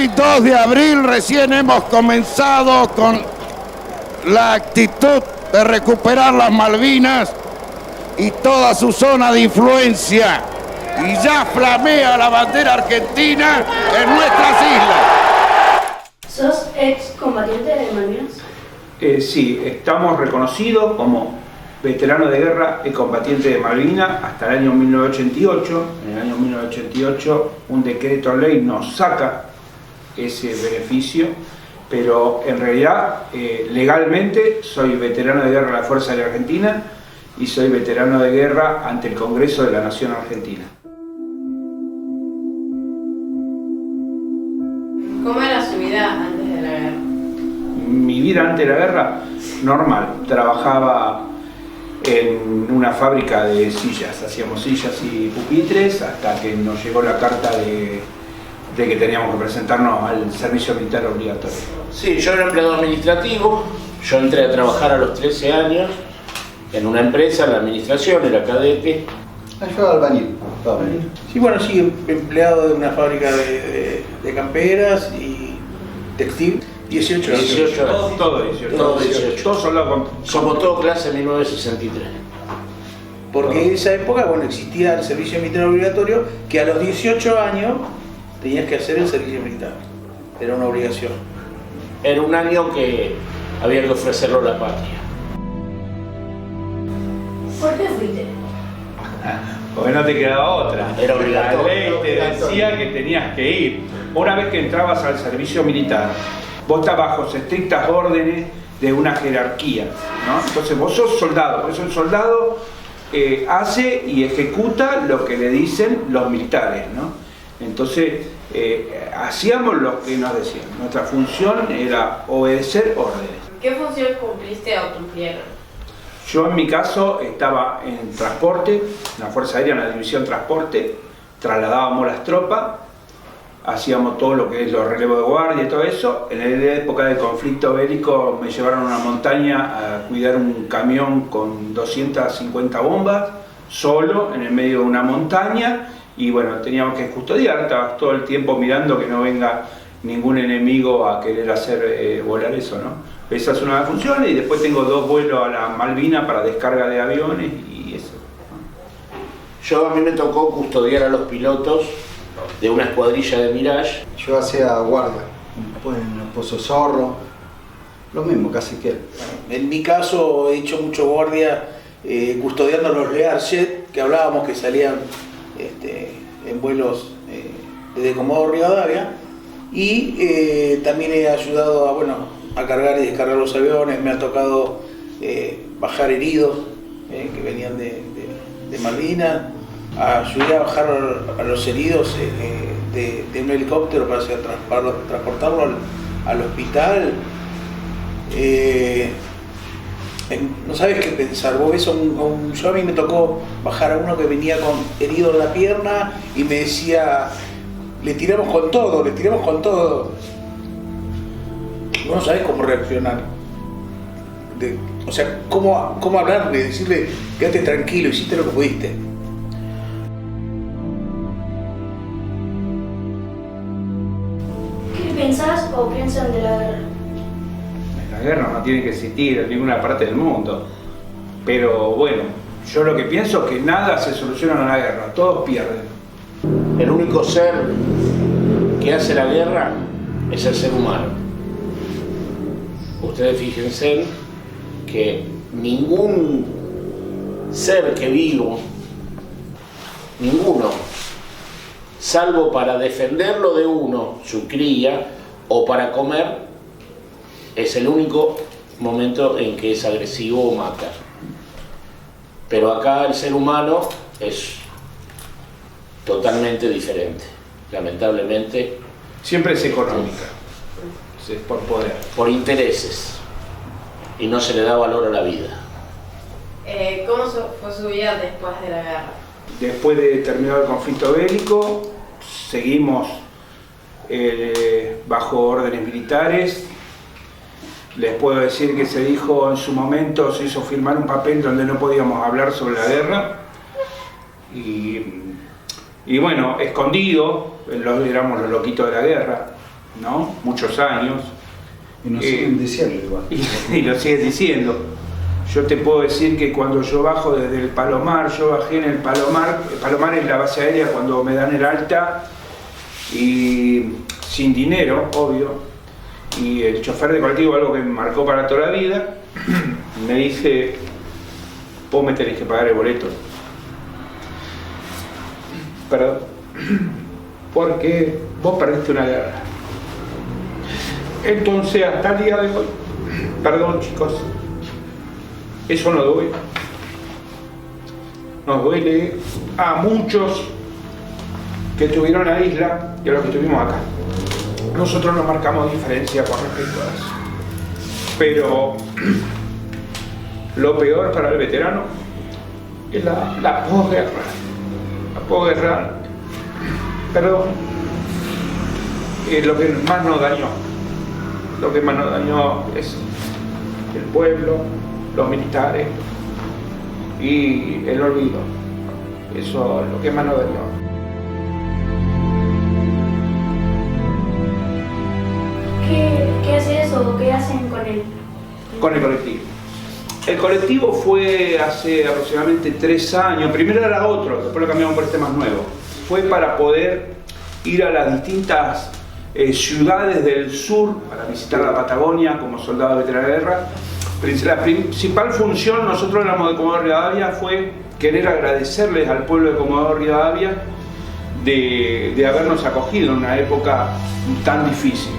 Hoy, 2 de abril, recién hemos comenzado con la actitud de recuperar las Malvinas y toda su zona de influencia. Y ya flamea la bandera argentina en nuestras islas. ¿Sos ex combatiente de Malvinas? Sí, estamos reconocidos como veterano de guerra y combatiente de Malvinas hasta el año 1988. En el año 1988 un decreto ley nos saca ese beneficio, pero en realidad legalmente soy veterano de guerra de la Fuerza Aérea Argentina y soy veterano de guerra ante el Congreso de la Nación Argentina. ¿Cómo era su vida antes de la guerra? Mi vida antes de la guerra, normal. Trabajaba en una fábrica de sillas, hacíamos sillas y pupitres hasta que nos llegó la carta de que teníamos que presentarnos al servicio militar obligatorio. Sí, yo era empleado administrativo, yo entré a trabajar a los 13 años en una empresa, en la administración, era cadete. Yo albañil. Sí, bueno, sí, empleado de una fábrica de camperas y textil. 18 años. 18 años. Todo 18. Todo 18. Todos soldados con... Somos todo clase 1963. Porque en esa época, bueno, existía el servicio militar obligatorio, que a los 18 años tenías que hacer el servicio militar. Era una obligación. Era un año que había que ofrecerlo a la patria. ¿Por qué fuiste? Porque no te quedaba otra. Era obligatorio. La ley te decía que tenías que ir. Una vez que entrabas al servicio militar, vos estás bajo estrictas órdenes de una jerarquía, ¿no? Entonces vos sos soldado, por eso el soldado hace y ejecuta lo que le dicen los militares, ¿no? Entonces hacíamos lo que nos decían. Nuestra función era obedecer órdenes. ¿Qué función cumpliste o cumplieron? Yo en mi caso estaba en transporte, en la Fuerza Aérea, en la división transporte, trasladábamos las tropas, hacíamos todo lo que es los relevos de guardia y todo eso. En la época del conflicto bélico me llevaron a una montaña a cuidar un camión con 250 bombas, solo en el medio de una montaña, y bueno, teníamos que custodiar, estabas todo el tiempo mirando que no venga ningún enemigo a querer hacer volar eso, ¿no? Esa es una de las funciones, y después tengo 2 vuelos a la Malvina para descarga de aviones y eso. A mí me tocó custodiar a los pilotos de una escuadrilla de Mirage. Yo hacía guardia, después en el Pozo Zorro, lo mismo casi que él. En mi caso he hecho mucho guardia custodiando los Learjet, que hablábamos que salían en vuelos desde Comodoro Rivadavia, y también he ayudado a cargar y descargar los aviones. Me ha tocado bajar heridos que venían de Malvinas, ayudé a bajar a los heridos de un helicóptero para transportarlo al hospital. No sabes qué pensar. Vos ves yo a mí me tocó bajar a uno que venía con herido en la pierna y me decía: le tiramos con todo, le tiramos con todo. Vos no sabés cómo reaccionar. O sea, cómo hablarle, decirle: quédate tranquilo, hiciste lo que pudiste. ¿Qué pensás o piensan de la guerra? La guerra no tiene que existir en ninguna parte del mundo. Pero bueno, yo lo que pienso es que nada se soluciona en la guerra, todos pierden. El único ser que hace la guerra es el ser humano. Ustedes fíjense que ningún ser que vivo, ninguno, salvo para defenderlo de uno, su cría, o para comer, es el único momento en que es agresivo o mata. Pero acá el ser humano es totalmente diferente, lamentablemente. Siempre es económica, es por poder. Por intereses, y no se le da valor a la vida. ¿Cómo fue su vida después de la guerra? Después de terminar el conflicto bélico, seguimos bajo órdenes militares. Les puedo decir que se dijo en su momento, se hizo firmar un papel donde no podíamos hablar sobre la guerra. Y bueno, escondido, éramos los loquitos de la guerra. ¿no? Muchos años. Y nos siguen diciendo igual. Y lo siguen diciendo. Yo te puedo decir que cuando yo bajo desde el Palomar, yo bajé en el Palomar es la base aérea cuando me dan el alta, y sin dinero, obvio, y el chofer de colectivo, algo que me marcó para toda la vida, me dice, vos me tenés que pagar el boleto. Perdón, porque vos perdiste una guerra. Entonces, hasta el día de hoy, perdón chicos, eso no duele. Nos duele a muchos que estuvieron en la isla y a los que estuvimos acá. Nosotros no marcamos diferencia con respecto a eso. Pero lo peor para el veterano es la posguerra. La posguerra, perdón, es lo que más nos dañó. Lo que más nos dañó es el pueblo, los militares y el olvido. Eso es lo que más nos dañó. ¿Qué hace eso? ¿Qué hacen con él? Con el colectivo. El colectivo fue hace aproximadamente 3 años. Primero era otro, después lo cambiamos por este más nuevo. Fue para poder ir a las distintas ciudades del sur para visitar la Patagonia como soldado veterano de guerra. La principal función, nosotros éramos de Comodoro Rivadavia, fue querer agradecerles al pueblo de Comodoro Rivadavia de habernos acogido en una época tan difícil.